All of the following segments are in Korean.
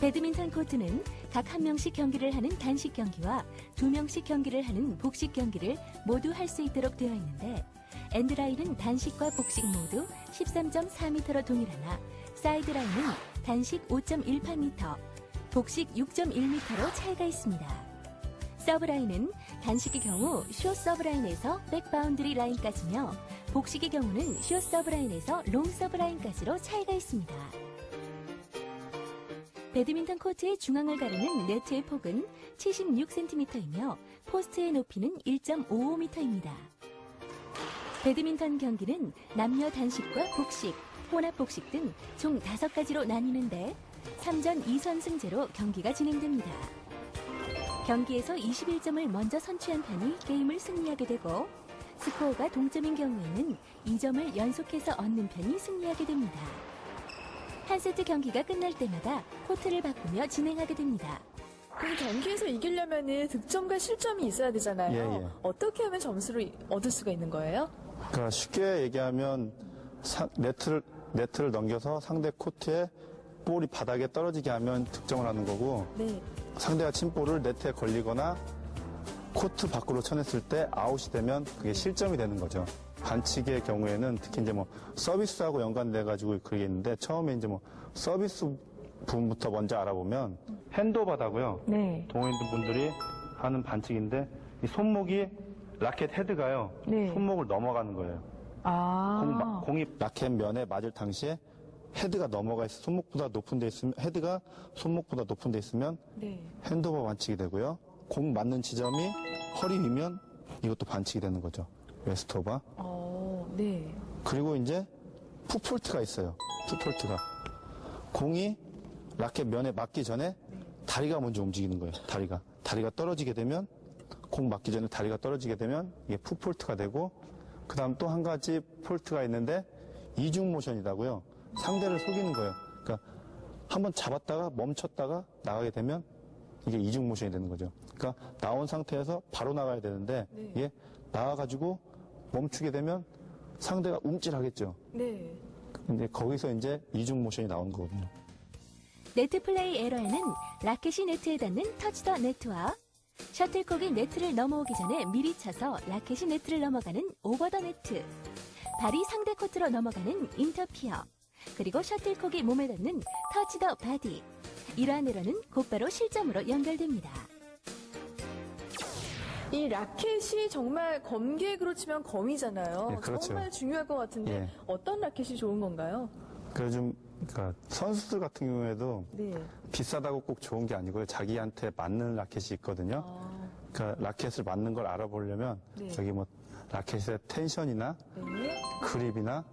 배드민턴 코트는 각 한 명씩 경기를 하는 단식 경기와 2명씩 경기를 하는 복식 경기를 모두 할 수 있도록 되어 있는데 엔드라인은 단식과 복식 모두 13.4m로 동일하나 사이드라인은 단식 5.18m, 복식 6.1m로 차이가 있습니다. 서브라인은 단식의 경우 숏 서브라인에서 백바운드리 라인까지며 복식의 경우는 숏 서브라인에서 롱 서브라인까지로 차이가 있습니다. 배드민턴 코트의 중앙을 가르는 네트의 폭은 76cm이며 포스트의 높이는 1.55m입니다. 배드민턴 경기는 남녀 단식과 복식, 혼합 복식 등 총 5가지로 나뉘는데 3전 2선승제로 경기가 진행됩니다. 경기에서 21점을 먼저 선취한 편이 게임을 승리하게 되고 스코어가 동점인 경우에는 2점을 연속해서 얻는 편이 승리하게 됩니다. 한 세트 경기가 끝날 때마다 코트를 바꾸며 진행하게 됩니다. 그럼 경기에서 이기려면 득점과 실점이 있어야 되잖아요. 예. 어떻게 하면 점수를 얻을 수가 있는 거예요? 그러니까 쉽게 얘기하면 네트를 넘겨서 상대 코트에 볼이 바닥에 떨어지게 하면 득점을 하는 거고 네. 상대가 친 볼을 네트에 걸리거나 코트 밖으로 쳐냈을 때 아웃이 되면 그게 실점이 되는 거죠. 반칙의 경우에는 특히 이제 뭐 서비스하고 연관돼가지고 그게 있는데 처음에 이제 뭐 서비스 부분부터 먼저 알아보면 핸드오버다고요. 네. 동호인 분들이 하는 반칙인데 이 손목이 라켓 헤드가요. 네. 손목을 넘어가는 거예요. 공이 라켓 면에 맞을 당시에 헤드가 넘어가 있어 손목보다 높은 데 있으면 헤드가 손목보다 높은 데 있으면 네. 핸드오버 반칙이 되고요. 공 맞는 지점이 허리 위면 이것도 반칙이 되는 거죠. 웨스트오버. 네. 그리고 이제 풋폴트가 있어요. 풋폴트가 공이 라켓 면에 맞기 전에 다리가 먼저 움직이는 거예요. 다리가 떨어지게 되면 공 맞기 전에 다리가 떨어지게 되면 이게 풋폴트가 되고 그다음 또 한 가지 폴트가 있는데 이중 모션이라고요. 상대를 속이는 거예요. 그러니까 한번 잡았다가 멈췄다가 나가게 되면 이게 이중 모션이 되는 거죠. 그러니까 나온 상태에서 바로 나가야 되는데 이게 나와가지고 멈추게 되면 상대가 움찔하겠죠. 네. 근데 거기서 이제 이중 모션이 나오는 거거든요. 네트 플레이 에러에는 라켓이 네트에 닿는 터치 더 네트와 셔틀콕이 네트를 넘어오기 전에 미리 차서 라켓이 네트를 넘어가는 오버 더 네트, 발이 상대 코트로 넘어가는 인터피어, 그리고 셔틀콕이 몸에 닿는 터치 더 바디. 이러한 에러는 곧바로 실점으로 연결됩니다. 이 라켓이 정말 검객으로 치면 검이잖아요. 예, 그렇죠. 정말 중요할 것 같은데 예. 어떤 라켓이 좋은 건가요? 그러니까 선수들 같은 경우에도 네. 비싸다고 꼭 좋은 게 아니고요. 자기한테 맞는 라켓이 있거든요. 그러니까 라켓을 맞는 걸 알아보려면 저기 뭐 라켓의 텐션이나 그립이나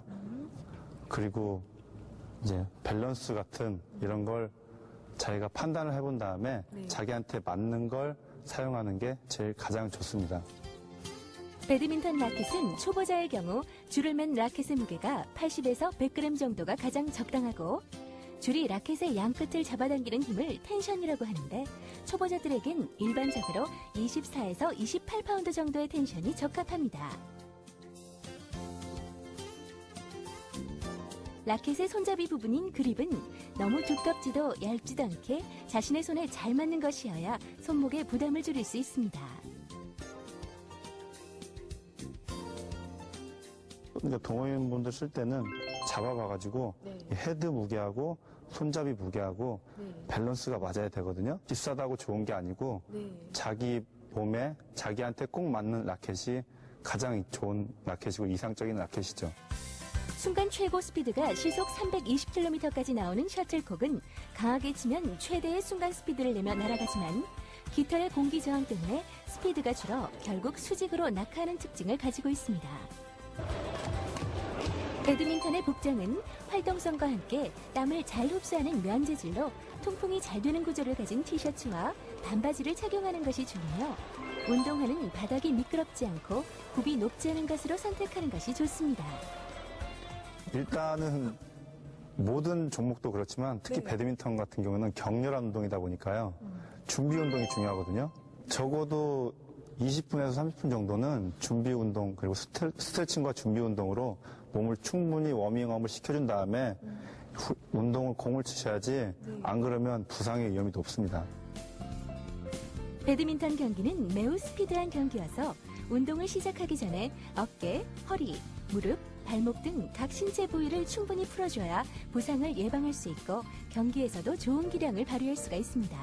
그리고 이제 밸런스 같은 이런 걸 자기가 판단을 해본 다음에 자기한테 맞는 걸 사용하는 게 제일 가장 좋습니다. 배드민턴 라켓은 초보자의 경우 줄을 맨 라켓의 무게가 80에서 100g 정도가 가장 적당하고 줄이 라켓의 양끝을 잡아당기는 힘을 텐션이라고 하는데 초보자들에겐 일반적으로 24에서 28파운드 정도의 텐션이 적합합니다. 라켓의 손잡이 부분인 그립은 너무 두껍지도 얇지도 않게 자신의 손에 잘 맞는 것이어야 손목에 부담을 줄일 수 있습니다. 그러니까 동호인분들 쓸 때는 잡아봐가지고 헤드 무게하고 손잡이 무게하고 밸런스가 맞아야 되거든요. 비싸다고 좋은 게 아니고 자기 몸에 자기한테 꼭 맞는 라켓이 가장 좋은 라켓이고 이상적인 라켓이죠. 순간 최고 스피드가 시속 320km까지 나오는 셔틀콕은 강하게 치면 최대의 순간 스피드를 내며 날아가지만 깃털의 공기 저항 때문에 스피드가 줄어 결국 수직으로 낙하하는 특징을 가지고 있습니다. 배드민턴의 복장은 활동성과 함께 땀을 잘 흡수하는 면 재질로 통풍이 잘 되는 구조를 가진 티셔츠와 반바지를 착용하는 것이 좋으며 운동화는 바닥이 미끄럽지 않고 굽이 높지 않은 것으로 선택하는 것이 좋습니다. 일단은 모든 종목도 그렇지만 특히 배드민턴 같은 경우는 격렬한 운동이다 보니까요. 준비 운동이 중요하거든요. 적어도 20분에서 30분 정도는 준비 운동 그리고 스트레칭과 준비 운동으로 몸을 충분히 워밍업을 시켜준 다음에 운동을 공을 치셔야지 안 그러면 부상의 위험이 높습니다. 배드민턴 경기는 매우 스피드한 경기여서 운동을 시작하기 전에 어깨, 허리, 무릎, 발목 등 각 신체 부위를 충분히 풀어줘야 부상을 예방할 수 있고 경기에서도 좋은 기량을 발휘할 수가 있습니다.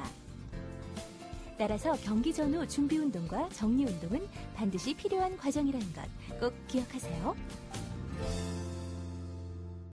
따라서 경기 전후 준비 운동과 정리 운동은 반드시 필요한 과정이라는 것 꼭 기억하세요.